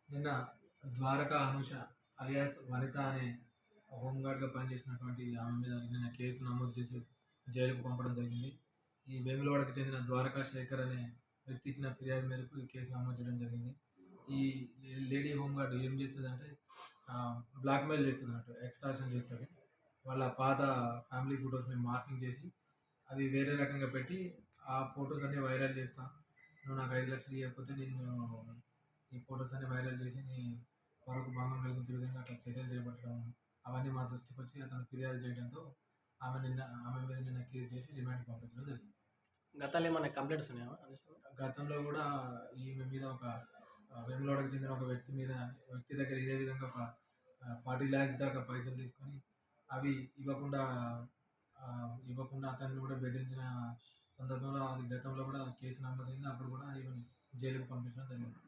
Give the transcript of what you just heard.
నిన్న ద్వారకా అనూష అలియాస్ వనిత అనే హోంగార్డ్‌గా పనిచేసినటువంటి ఆమె మీద నిన్న కేసు నమోదు చేసి జైలుకు పంపడం జరిగింది. ఈ వేములవాడకు చెందిన ద్వారకా శేఖర్ అనే వ్యక్తి ఇచ్చిన ఫిర్యాదు మేరకు ఈ కేసు నమోదు చేయడం జరిగింది. ఈ లేడీ హోంగార్డ్ ఏం చేస్తదంటే బ్లాక్‌మెయిల్ చేస్తదన్నట్టు. ఎక్స్‌టార్షన్ చేస్తది. వాళ్ళ పాత ఫ్యామిలీ ఫోటోస్‌ని మార్ఫింగ్ చేసి అవి వేరే రకంగా పెట్టి ఆ ఫోటోస్ అన్నీ వైరల్ చేస్తా. నువ్వు నాకు 5,00,000 ఇయ్యకపోతే నిన్ను ఈ ఫోటోస్ అన్ని వైరల్ చేసి నీ పరువుకు భంగం కలిగించే విధంగా అట్లా చర్యలు చేపట్టడం అవన్నీ మా దృష్టికొచ్చి అతను ఫిర్యాదు చేయడంతో ఆమె మీద నిన్న కేసు చేసి రిమాండ్‌కి పంపించడం జరిగింది. గతంలో ఏమన్నా కంప్లైంట్స్ ఉన్నాయా అనూష? గతంలో కూడా ఈమె మీద ఒక వేములవాడకు చెందిన ఒక వ్యక్తి దగ్గర ఇదే విధంగా ఒక 40,00,000 దాకా పైసలు తీసుకొని అవి ఇవ్వకుండా అతన్ని కూడా బెదిరించిన సందర్భంలో అది గతంలో కూడా కేసు నమోదైంది. అప్పుడు కూడా ఈమెని జైలుకి పంపించడం జరిగింది.